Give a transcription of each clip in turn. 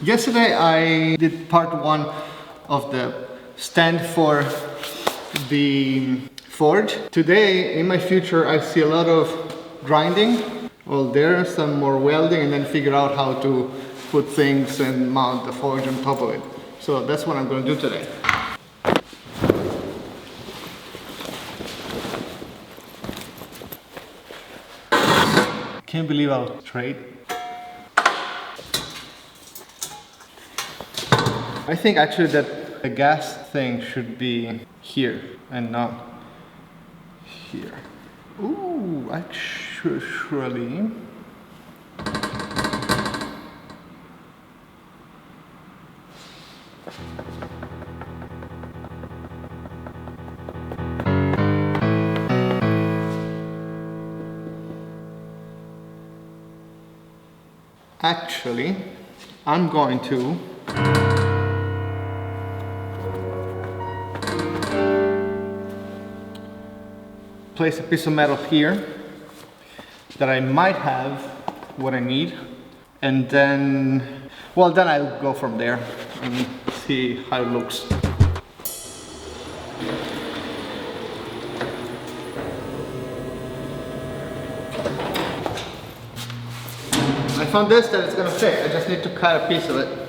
Yesterday I did part 1 of the stand for the forge. Today, in my future, I see a lot of grinding. Well, there, some more welding, and then figure out how to put things and mount the forge on top of it. So that's what I'm going to do today. Can't believe how straight. I think actually that the gas thing should be here and not here. Ooh, actually. Actually, I'm going to place a piece of metal here that I might have what I need, and then, well, then I'll go from there and see how it looks. I found this that it's gonna fit. I just need to cut a piece of it.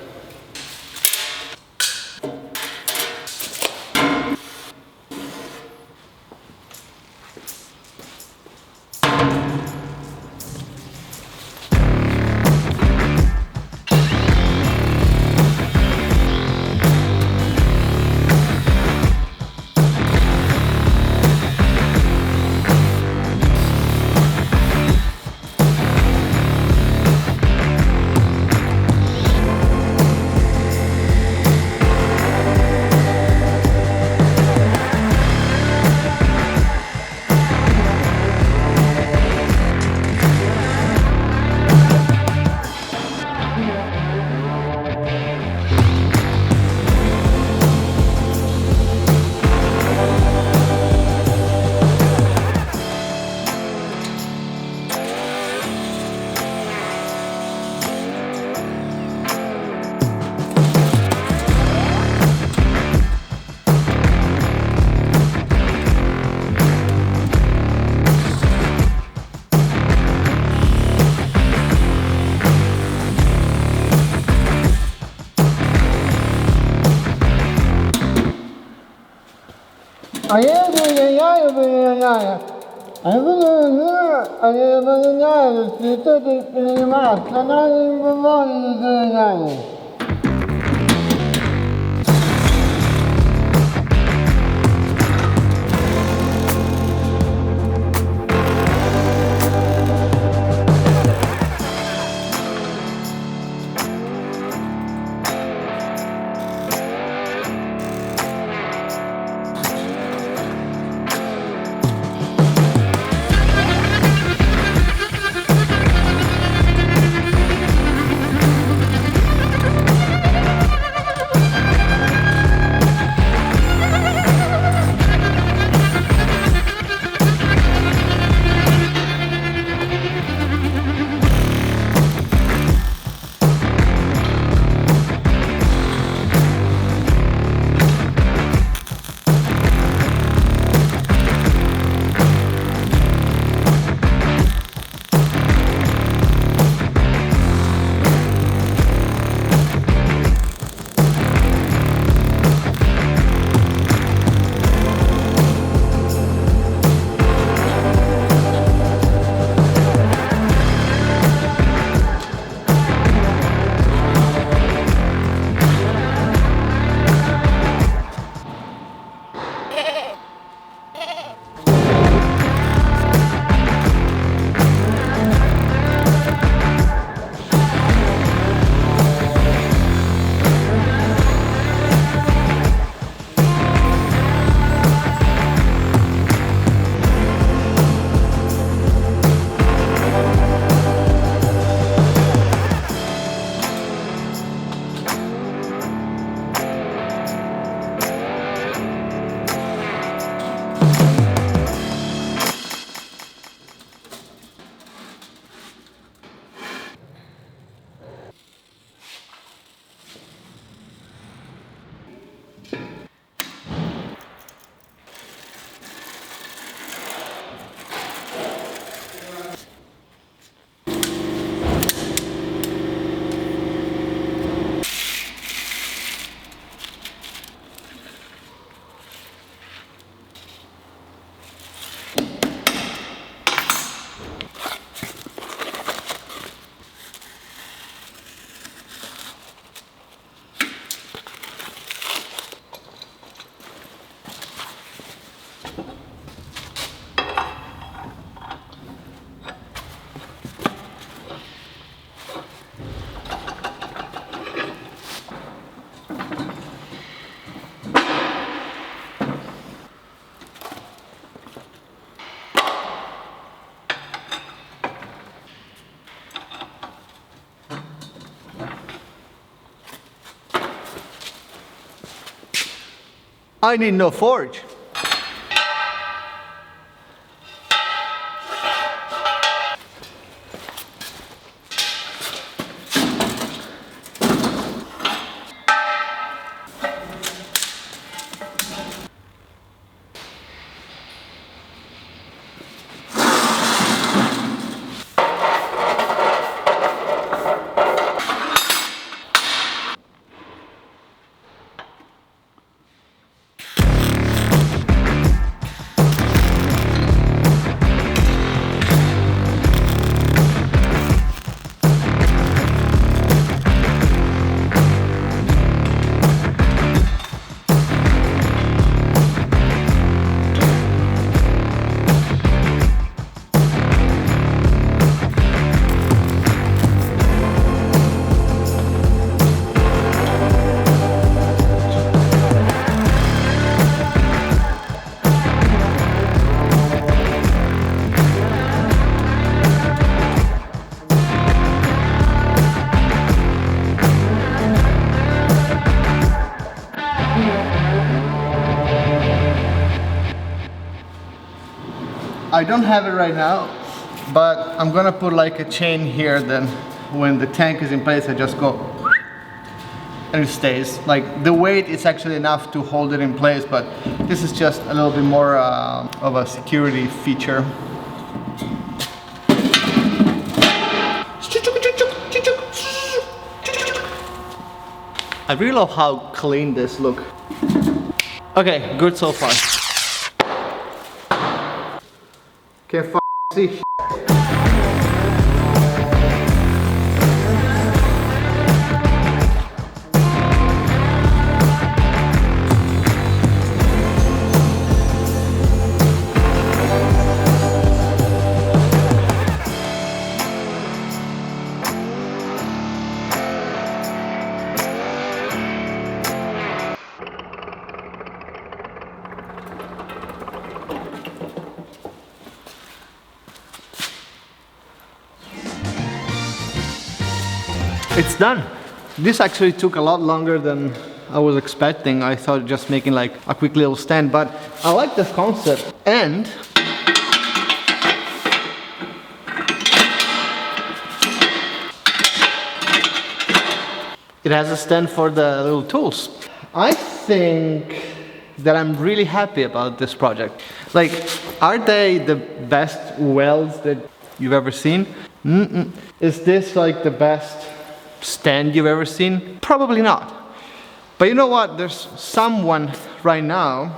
I need no forge. I don't have it right now, but I'm gonna put like a chain here, then when the tank is in place I just go and it stays. Like the weight is actually enough to hold it in place, but this is just a little bit more of a security feature. I really love how clean this looks. Okay, good so far. Can't see. It's done. This actually took a lot longer than I was expecting. I thought just making like a quick little stand, but I like the concept. And it has a stand for the little tools. I think that I'm really happy about this project. Like, are they the best welds that you've ever seen? Is this like the best stand you've ever seen? Probably not. But you know what? There's someone right now,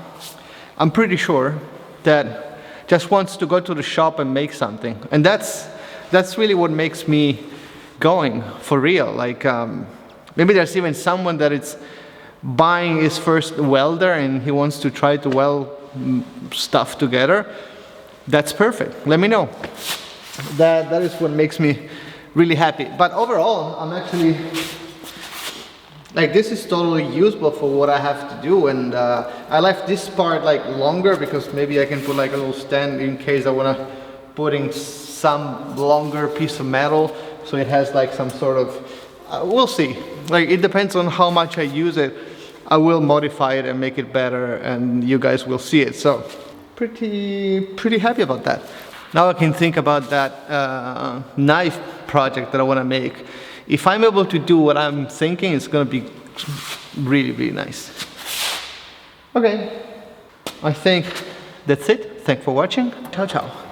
I'm pretty sure, that just wants to go to the shop and make something. And that's really what makes me going for real. Like, maybe there's even someone that is buying his first welder and he wants to try to weld stuff together. That's perfect. Let me know. That is what makes me really happy. But overall, I'm actually like, this is totally usable for what I have to do, and I left this part like longer because maybe I can put like a little stand in case I want to put in some longer piece of metal, so it has like some sort of we'll see. Like, it depends on how much I use it. I will modify it and make it better, and you guys will see it. So pretty happy about that. Now I can think about that knife project that I want to make. If I'm able to do what I'm thinking, it's going to be really, really nice. Okay, I think that's it. Thanks for watching. Ciao, ciao.